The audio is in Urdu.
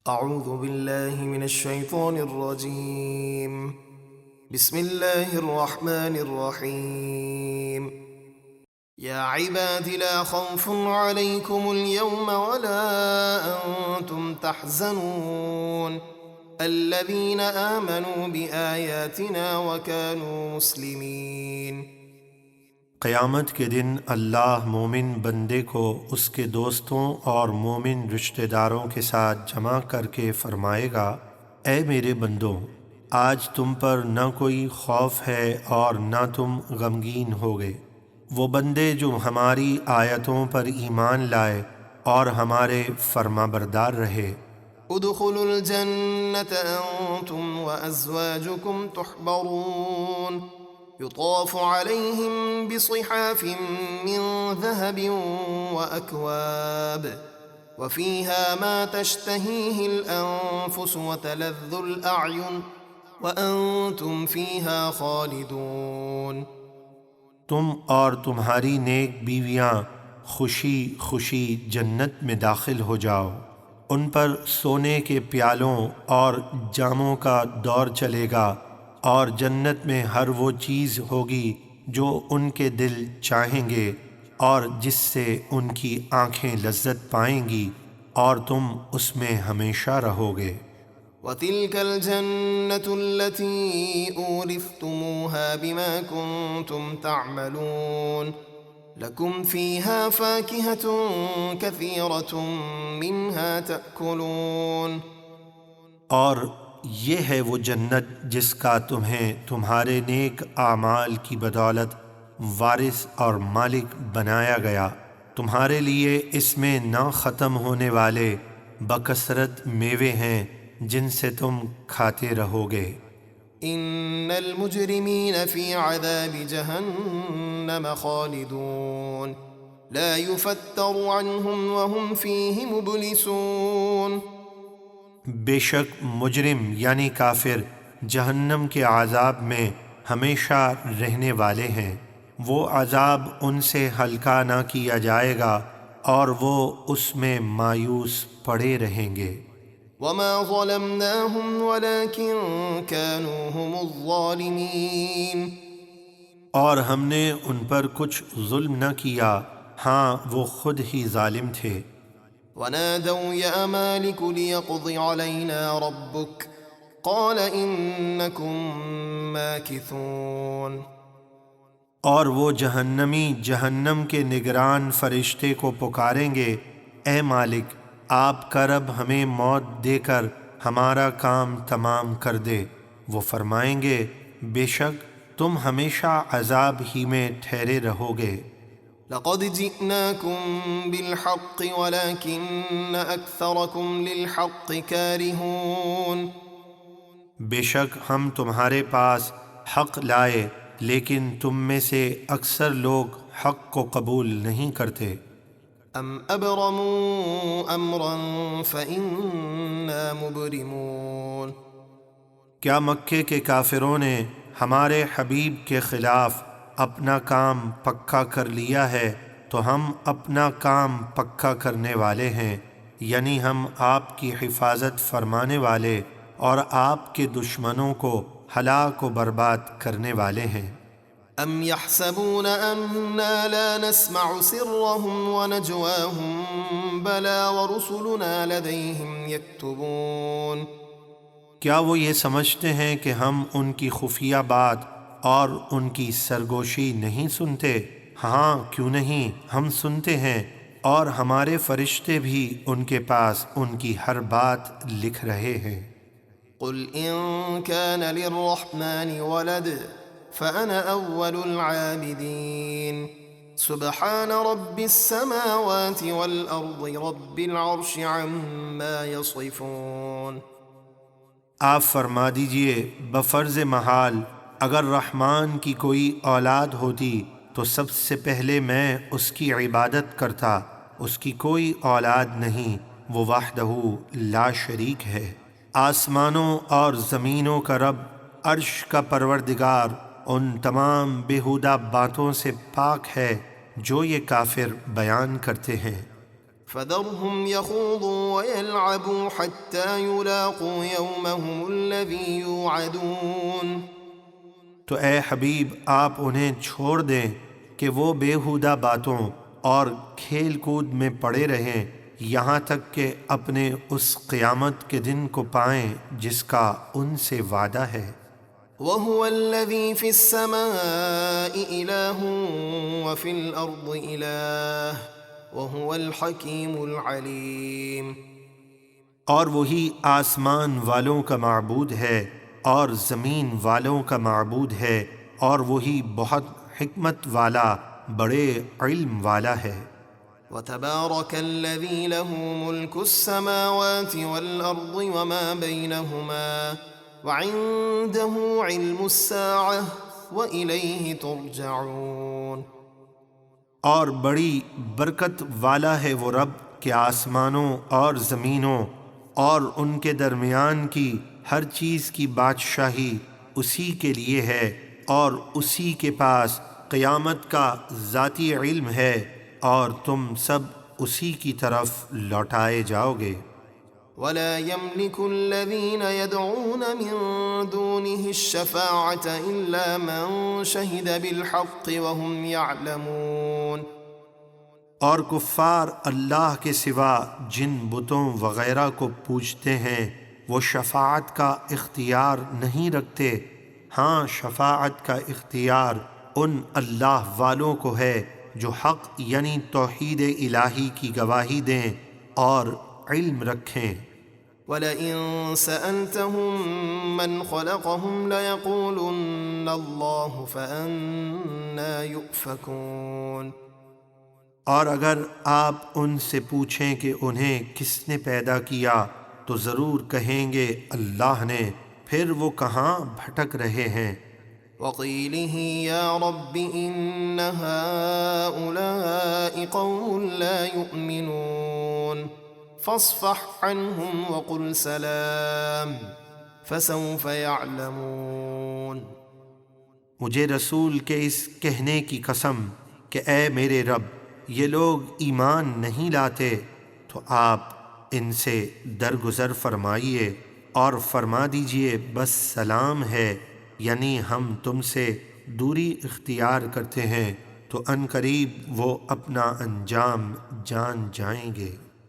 اعوذ باللہ من الشیطان الرجیم بسم اللہ الرحمن الرحیم یا عباد لا خوف علیکم اليوم ولا انتم تحزنون الذین آمنوا بآیاتنا وكانوا مسلمین۔ قیامت کے دن اللہ مومن بندے کو اس کے دوستوں اور مومن رشتہ داروں کے ساتھ جمع کر کے فرمائے گا، اے میرے بندوں، آج تم پر نہ کوئی خوف ہے اور نہ تم غمگین ہوگے۔ وہ بندے جو ہماری آیتوں پر ایمان لائے اور ہمارے فرما بردار رہے۔ ادخلوا الجنة انتم وازواجكم تحبرون يطاف عليهم بصحاف من ذهب وأكواب وفيها ما تشتهيه الأنفس وتلذ الأعين وأنتم فيها خالدون۔ تم اور تمہاری نیک بیویاں خوشی خوشی جنت میں داخل ہو جاؤ، ان پر سونے کے پیالوں اور جاموں کا دور چلے گا، اور جنت میں ہر وہ چیز ہوگی جو ان کے دل چاہیں گے اور جس سے ان کی آنکھیں لذت پائیں گی، اور تم اس میں ہمیشہ رہو گے۔ وَتِلْكَ الْجَنَّةُ الَّتِي أُورِثْتُمُوهَا بِمَا كُنْتُمْ تَعْمَلُونَ لَكُمْ فِيهَا فَاكِهَةٌ كَثِيرَةٌ مِّنْهَا تَأْكُلُونَ۔ اور یہ ہے وہ جنت جس کا تمہیں تمہارے نیک اعمال کی بدولت وارث اور مالک بنایا گیا، تمہارے لیے اس میں نہ ختم ہونے والے بکثرت میوے ہیں جن سے تم کھاتے رہو گے۔ ان المجرمین فی عذاب جہنم خالدون لا یفتر عنہم وهم فیہ مبلسون۔ بے شک مجرم یعنی کافر جہنم کے عذاب میں ہمیشہ رہنے والے ہیں، وہ عذاب ان سے ہلکا نہ کیا جائے گا اور وہ اس میں مایوس پڑے رہیں گے۔ وما ظلمناهم ولكن كانوا هم الظالمین۔ اور ہم نے ان پر کچھ ظلم نہ کیا، ہاں وہ خود ہی ظالم تھے۔ ونادوا يا مالك ليقض علينا ربك قال إنكم ماكثون۔ اور وہ جہنمی جہنم کے نگران فرشتے کو پکاریں گے، اے مالک آپ کا رب ہمیں موت دے کر ہمارا کام تمام کر دے۔ وہ فرمائیں گے بے شک تم ہمیشہ عذاب ہی میں ٹھہرے رہو گے۔ لقد جئناكم بالحق ولكن أكثركم للحق كارهون۔ بے شک ہم تمہارے پاس حق لائے لیکن تم میں سے اکثر لوگ حق کو قبول نہیں کرتے۔ ام ابرموا امرا فإنا مبرمون۔ کیا مکے کے کافروں نے ہمارے حبیب کے خلاف اپنا کام پکا کر لیا ہے تو ہم اپنا کام پکا کرنے والے ہیں، یعنی ہم آپ کی حفاظت فرمانے والے اور آپ کے دشمنوں کو ہلاک و برباد کرنے والے ہیں۔ ام يحسبون اننا لا نسمع سرهم ونجواهم بلى ورسلنا لديهم يكتبون۔ کیا وہ یہ سمجھتے ہیں کہ ہم ان کی خفیہ بات اور ان کی سرگوشی نہیں سنتے؟ ہاں کیوں نہیں، ہم سنتے ہیں، اور ہمارے فرشتے بھی ان کے پاس ان کی ہر بات لکھ رہے ہیں۔ قل ان كان للرحمن ولد فأنا أول العابدين سبحان رب السماوات والأرض رب العرش عما يصفون۔ آپ فرما دیجئے بفرض محال اگر رحمان کی کوئی اولاد ہوتی تو سب سے پہلے میں اس کی عبادت کرتا، اس کی کوئی اولاد نہیں، وہ وحدہ لا شریک ہے۔ آسمانوں اور زمینوں کا رب، عرش کا پروردگار ان تمام بیہودہ باتوں سے پاک ہے جو یہ کافر بیان کرتے ہیں۔ فذرهم يخوضوا ويلعبوا حتى يلاقوا يومهم الذي يوعدون۔ تو اے حبیب آپ انہیں چھوڑ دیں کہ وہ بیہودہ باتوں اور کھیل کود میں پڑے رہیں یہاں تک کہ اپنے اس قیامت کے دن کو پائیں جس کا ان سے وعدہ ہے۔ وَهُوَ الَّذِي فِي السَّمَاءِ إِلَٰهٌ وَفِي الْأَرْضِ إِلَٰهٌ وَهُوَ الْحَكِيمُ الْعَلِيمُ۔ اور وہی آسمان والوں کا معبود ہے اور زمین والوں کا معبود ہے، اور وہی بہت حکمت والا بڑے علم والا ہے۔ وَتَبَارَكَ الَّذِي لَهُ مُلْكُ السَّمَاوَاتِ وَالْأَرْضِ وَمَا بَيْنَهُمَا وَعِندَهُ عِلْمُ السَّاعَةِ وَإِلَيْهِ تُرْجَعُونَ۔ اور بڑی برکت والا ہے وہ رب کہ آسمانوں اور زمینوں اور ان کے درمیان کی ہر چیز کی بادشاہی اسی کے لیے ہے، اور اسی کے پاس قیامت کا ذاتی علم ہے، اور تم سب اسی کی طرف لوٹائے جاؤ گے۔ وَلَا يَمْلِكُ الَّذِينَ يَدْعُونَ مِن دُونِهِ الشَّفَاعَةَ إِلَّا مَن شَهِدَ بِالْحَقِّ وَهُمْ يَعْلَمُونَ۔ اور کفار اللہ کے سوا جن بتوں وغیرہ کو پوجتے ہیں وہ شفاعت کا اختیار نہیں رکھتے، ہاں شفاعت کا اختیار ان اللہ والوں کو ہے جو حق یعنی توحید الہی کی گواہی دیں اور علم رکھیں۔ وَلَئِن سَأَلْتَهُم مَّنْ خَلَقَهُمْ لَيَقُولُنَّ اللَّهُ فَأَنَّىٰ يُؤْفَكُونَ۔ اور اگر آپ ان سے پوچھیں کہ انہیں کس نے پیدا کیا تو ضرور کہیں گے اللہ نے، پھر وہ کہاں بھٹک رہے ہیں۔ وَقِيلِهِ يَا رَبِّ إِنَّ هَٰؤُلَاءِ قَوْمٌ لَّا يُؤْمِنُونَ فَاصْفَحْ عَنْهُمْ وَقُلْ سَلَامٌ فَسَوْفَ يَعْلَمُونَ۔ مجھے رسول کے اس کہنے کی قسم کہ اے میرے رب یہ لوگ ایمان نہیں لاتے، تو آپ ان سے درگزر فرمائیے اور فرما دیجئے بس سلام ہے، یعنی ہم تم سے دوری اختیار کرتے ہیں، تو عنقریب وہ اپنا انجام جان جائیں گے۔